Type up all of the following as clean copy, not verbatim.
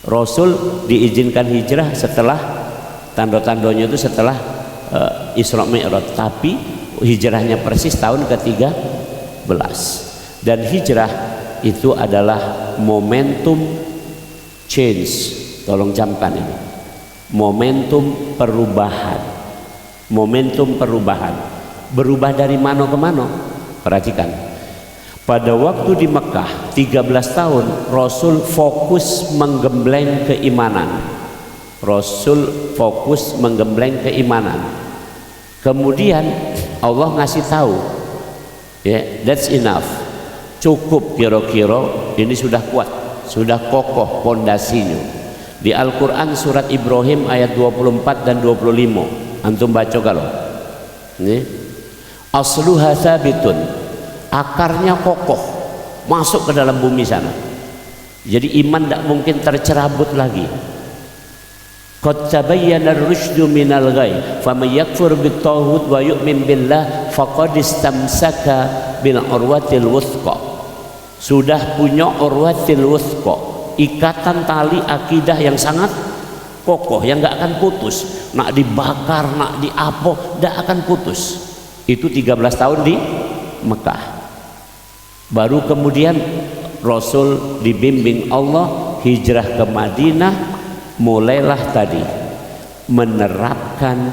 Rasul diizinkan hijrah setelah tanda-tandanya itu setelah Isra Mi'raj, tapi hijrahnya persis tahun ke-13. Dan hijrah itu adalah momentum change. Tolong camkan ini, momentum perubahan. Momentum perubahan. Berubah dari mana ke mana? Perhatikan, pada waktu di Mekah 13 tahun Rasul fokus menggembleng keimanan. Rasul fokus menggembleng keimanan. Kemudian Allah ngasih tahu, ya, that's enough, cukup, kira-kira ini sudah kuat, sudah kokoh pondasinya. Di Al-Quran surat Ibrahim ayat 24 dan 25, antum baca kalau ini, asluha sabitun, akarnya kokoh, masuk ke dalam bumi sana. Jadi iman tidak mungkin tercerabut lagi. Qad tabayyana ar-rusydu minal ghayy, faman yakfur bit-taghut wa yu'min billah faqad istamsaka bil urwatil wuthqa. Sudah punya urwatil wuthqa, ikatan tali akidah yang sangat kokoh, yang nggak akan putus. Nak dibakar, nak diapo, tidak akan putus. Itu 13 tahun di Mekah. Baru kemudian Rasul dibimbing Allah hijrah ke Madinah, mulailah tadi menerapkan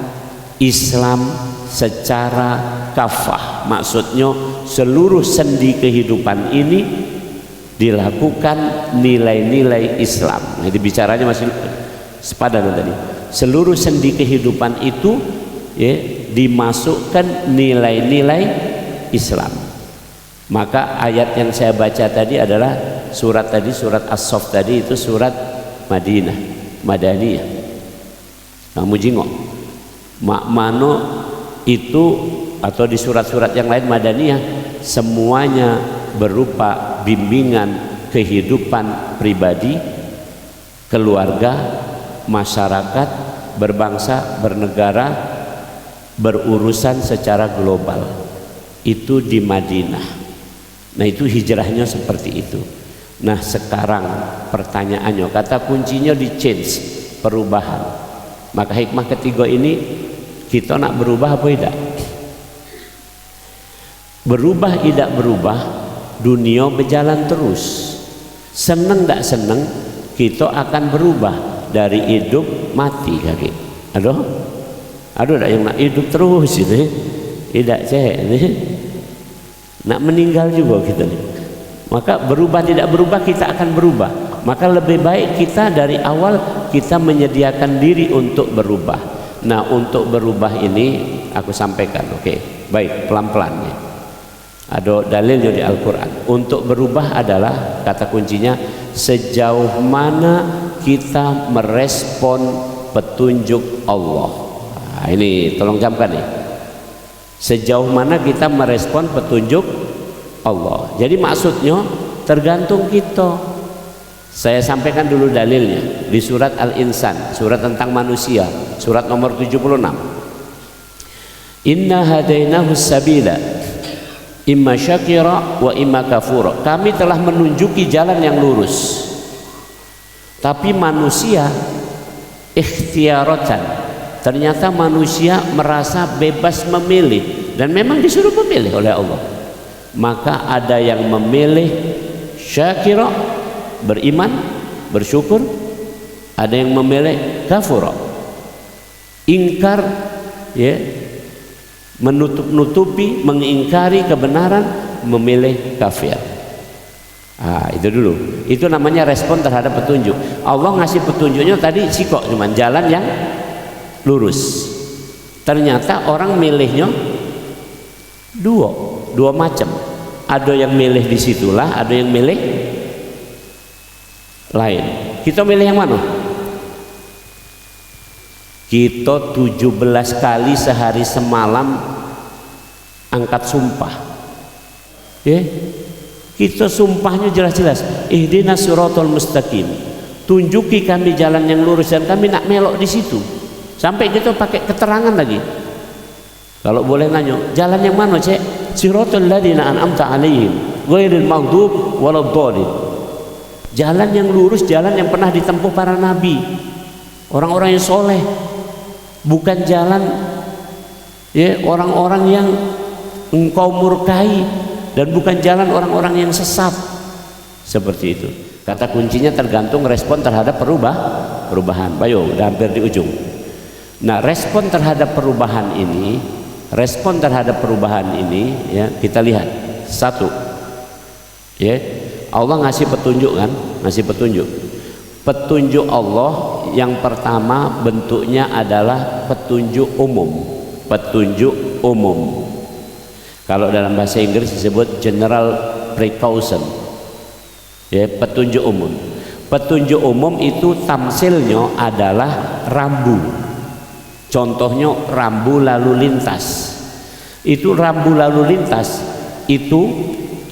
Islam secara kafah. Maksudnya seluruh sendi kehidupan ini dilakukan nilai-nilai Islam. Jadi bicaranya masih sepadan tadi. Seluruh sendi kehidupan itu, ya, dimasukkan nilai-nilai Islam. Maka ayat yang saya baca tadi adalah surat tadi, surat As-Saff tadi, itu surat Madinah, Madaniyah. Kamu jingok mak mano itu, atau di surat-surat yang lain Madaniyah, semuanya berupa bimbingan kehidupan pribadi, keluarga, masyarakat, berbangsa, bernegara, berurusan secara global. Itu di Madinah. Nah, itu hijrahnya seperti itu. Nah, sekarang pertanyaannya, kata kuncinya di change, perubahan. Maka hikmah ketiga ini, kita nak berubah apa tidak? Berubah tidak berubah, dunia berjalan terus. Seneng tidak seneng, kita akan berubah dari hidup mati kaki. Aduh tak yang nak hidup terus ini, tidak cek ini, nak meninggal juga kita nih. Maka berubah tidak berubah, kita akan berubah. Maka lebih baik kita dari awal kita menyediakan diri untuk berubah. Nah, untuk berubah ini aku sampaikan, oke, baik, pelan-pelan ya. Ada dalilnya di Al-Quran. Untuk berubah adalah, kata kuncinya, sejauh mana kita merespon petunjuk Allah. Nah, ini tolong camkan nih, sejauh mana kita merespon petunjuk Allah. Jadi maksudnya tergantung kita. Saya sampaikan dulu dalilnya di surat Al-Insan, surat tentang manusia, surat nomor 76. Inna hadainahu sabila imma syakira wa imma kafura. Kami telah menunjuki jalan yang lurus. Tapi manusia ikhtiaratan, ternyata manusia merasa bebas memilih, dan memang disuruh memilih oleh Allah. Maka ada yang memilih syakira, beriman, bersyukur. Ada yang memilih kafura, ingkar, ya, menutup-nutupi, mengingkari kebenaran, memilih kafir. Itu dulu. Itu namanya respon terhadap petunjuk. Allah ngasih petunjuknya tadi sikok, cuman jalan yang lurus. Ternyata orang milihnya dua macam. Ada yang milih disitulah, ada yang milih lain. Kita milih yang mana? Kita 17 kali sehari semalam angkat sumpah, ya. Kita sumpahnya jelas-jelas, ihdinas siratal mustaqim, tunjuki kami jalan yang lurus, dan kami nak melok di situ. Sampai kita pakai keterangan lagi. Kalau boleh nanya, jalan yang mana, Cek? Siratal ladzina an'amta 'alaihim ghairil maghdub waladdallin. jalan yang lurus, jalan yang pernah ditempuh para nabi, orang-orang yang soleh, bukan jalan ya orang-orang yang engkau murkai, dan bukan jalan orang-orang yang sesat. Seperti itu. Kata kuncinya tergantung respon terhadap perubahan. Bayo, udah hampir di ujung. Nah, respon terhadap perubahan ini, ya kita lihat. Satu, ya Allah ngasih petunjuk kan, ngasih petunjuk. Petunjuk Allah yang pertama bentuknya adalah petunjuk umum. Petunjuk umum. Kalau dalam bahasa Inggris disebut general precaution. Ya, petunjuk umum. Petunjuk umum itu tamsilnya adalah rambu. Contohnya rambu lalu lintas. Itu rambu lalu lintas itu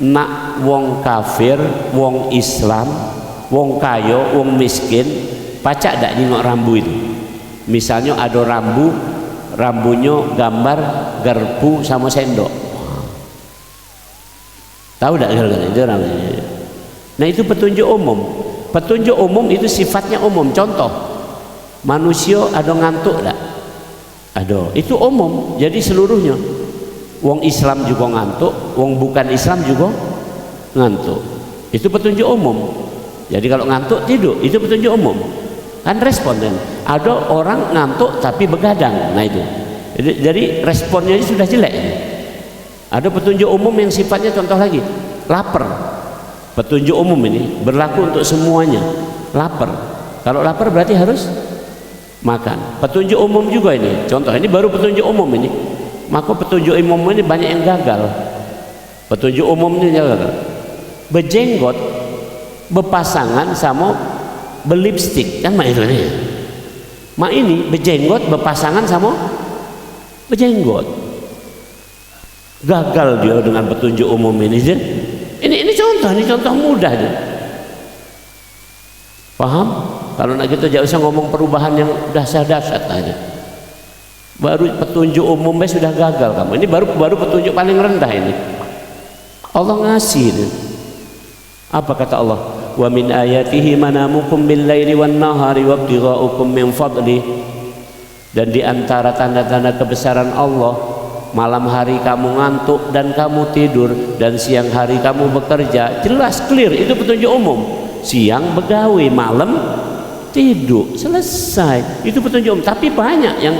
nak wong kafir, wong Islam, wong kaya, wong miskin, pacak dak nyingok rambu itu. Misalnya ada rambunya gambar garpu sama sendok. Tahu dak itu rambunya? Nah, itu petunjuk umum. Petunjuk umum itu sifatnya umum. Contoh, manusia ada ngantuk dak? Ada. Itu umum. Jadi seluruhnya. Wong Islam juga ngantuk, wong bukan Islam juga ngantuk. Itu petunjuk umum. Jadi kalau ngantuk tidur, itu petunjuk umum. Kan responden. Ada orang ngantuk tapi begadang. Nah itu. Jadi responnya sudah jelek. Ada petunjuk umum yang sifatnya, contoh lagi, lapar. Petunjuk umum ini berlaku untuk semuanya. Lapar. Kalau lapar berarti harus makan. Petunjuk umum juga ini. Contoh ini baru petunjuk umum ini. Maka petunjuk umum ini banyak yang gagal. Petunjuk umum ini gagal. Bejenggot berpasangan sama berlipstik kan mak itu nih. Mak ini bejenggot berpasangan sama bejenggot. Gagal dia dengan petunjuk umum ini. Ini contoh mudah aja. Paham? Kalau nak kita jangan usah ngomong perubahan yang dahsyat-dahsyat aja. Baru petunjuk umumnya sudah gagal kamu. Ini baru petunjuk paling rendah ini. Allah ngasih ini. Apa kata Allah? Wa min ayatihi manamukum bil laili wan nahari wabtighaukum min fadli. Dan di antara tanda-tanda kebesaran Allah, malam hari kamu ngantuk dan kamu tidur, dan siang hari kamu bekerja. Jelas clear, itu petunjuk umum. Siang begawe, malam tidur, selesai. Itu petunjuk umum. Tapi banyak yang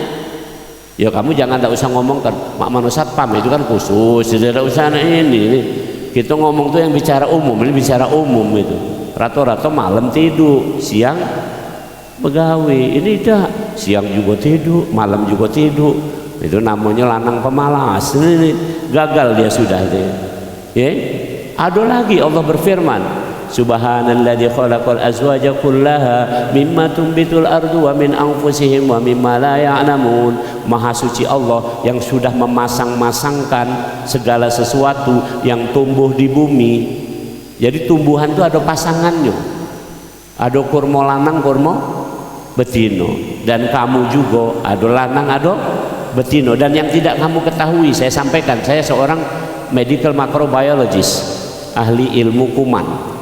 ya kamu jangan tak usah ngomong kan mak mano satpam itu kan khusus, tidak usah ini. Kita ngomong tuh yang bicara umum, ini bicara umum itu. Rata-rata malam tidur, siang begawe. Ini dah siang juga tidur, malam juga tidur. Itu namanya lanang pemalas. Ini gagal dia sudah itu. Ya. Ada lagi Allah berfirman, Subhanalladzi khalaqal azwaja kullaha mimma tumbitul ardu wa min anfusihim wa mimma la ya'lamun. Maha suci Allah yang sudah memasang-masangkan segala sesuatu yang tumbuh di bumi. Jadi tumbuhan itu ada pasangannya. Ada kurma lanang, kurma betino. Dan kamu juga ada lanang, ada betino. Dan yang tidak kamu ketahui, saya sampaikan, saya seorang medical microbiologist, ahli ilmu kuman.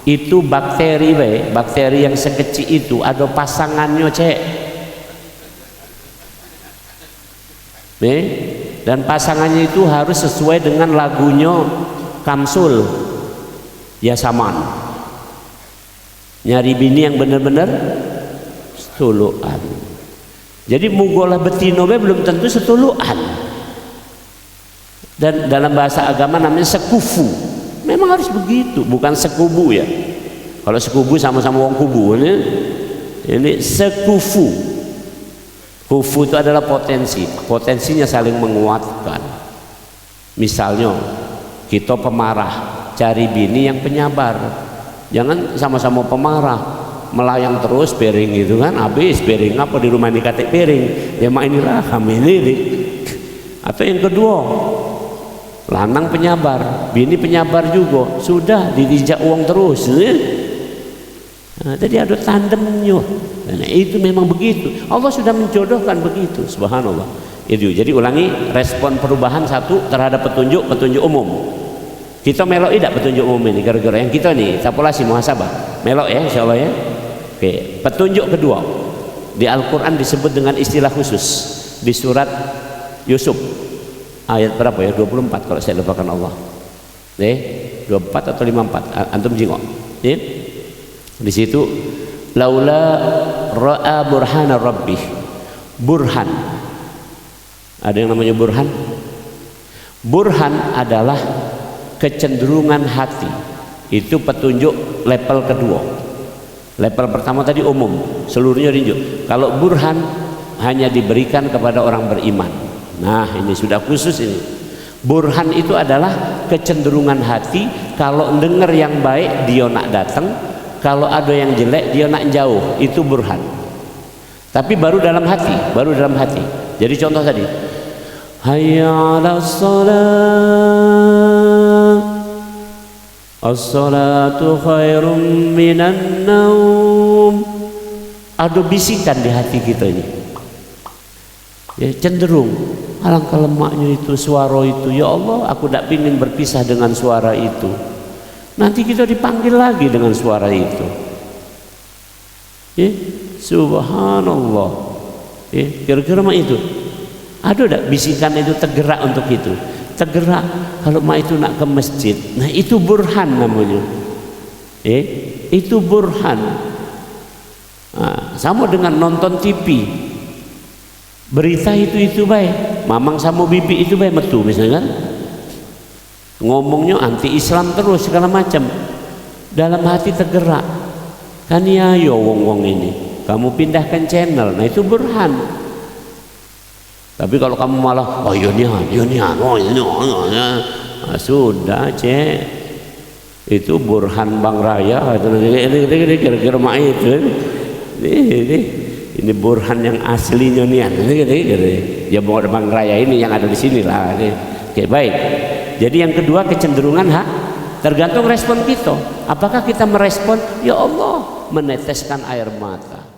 Itu bakteri yang sekecil itu ada pasangannya cek. Dan pasangannya itu harus sesuai dengan lagunya Kamsul Yasaman. Nyari bini yang benar-benar setuluan. Jadi mugolah betino belum tentu setuluan. Dan dalam bahasa agama namanya sekufu. Memang harus begitu, bukan sekubu ya. Kalau sekubu sama-sama wong kubu ini sekufu. Kufu itu adalah potensinya saling menguatkan. Misalnya kita pemarah, cari bini yang penyabar. Jangan sama-sama pemarah, melayang terus piring itu kan, habis piring apa di rumah ini katek piring. Ya mak inilah kami ini. Atau yang kedua, lanang penyabar, bini penyabar juga, sudah dirijak uang terus. Nah, jadi ada tandemnya. Nah, itu memang begitu. Allah sudah menjodohkan begitu. Subhanallah. Itu. Jadi ulangi, respon perubahan satu terhadap petunjuk umum. Kita melok tidak petunjuk umum ini gara-gara yang kita nih, tapolasi muhasabah. melok ya insyaallah ya. Oke, petunjuk kedua di Al-Quran disebut dengan istilah khusus di surat Yusuf ayat berapa ya, 24 kalau saya lupakan Allah. 24 atau 54 antum jingok ya? Di situ laula ra'a burhana rabbih, burhan, ada yang namanya burhan. Burhan adalah kecenderungan hati, itu petunjuk level kedua. Level pertama tadi umum, seluruhnya rinjuk. Kalau burhan hanya diberikan kepada orang beriman. Nah ini sudah khusus ini. Burhan itu adalah kecenderungan hati, kalau dengar yang baik dia nak datang, kalau ada yang jelek dia nak jauh, itu burhan. Tapi baru dalam hati, baru dalam hati. Jadi contoh tadi, hayya 'alas shalah, as-salatu khairum minan naum. Ada bisikan di hati kita ini ya, cenderung alangkah lemaknya itu suara itu, ya Allah aku tak ingin berpisah dengan suara itu. Nanti kita dipanggil lagi dengan suara itu ya, subhanallah ya, kira-kira mah itu ada tak bisikan itu tergerak untuk itu, tergerak kalau mah itu nak ke masjid. Nah itu burhan namanya itu burhan. Nah, sama dengan nonton TV, berita itu baik, mamang sama bibi itu baik metu misalnya kan, ngomongnya anti Islam terus segala macam, dalam hati tergerak kan, ya yo wong ini kamu pindahkan channel. Nah itu burhan. Tapi kalau kamu malah oh yonian sudah cek, itu burhan Bang Raya ini kira-kira mak itu ini burhan yang aslinya nih ya Bang Raya ini yang ada di sini lah. Oke baik, jadi yang kedua kecenderungan tergantung respon kita. Apakah kita merespon ya Allah meneteskan air mata,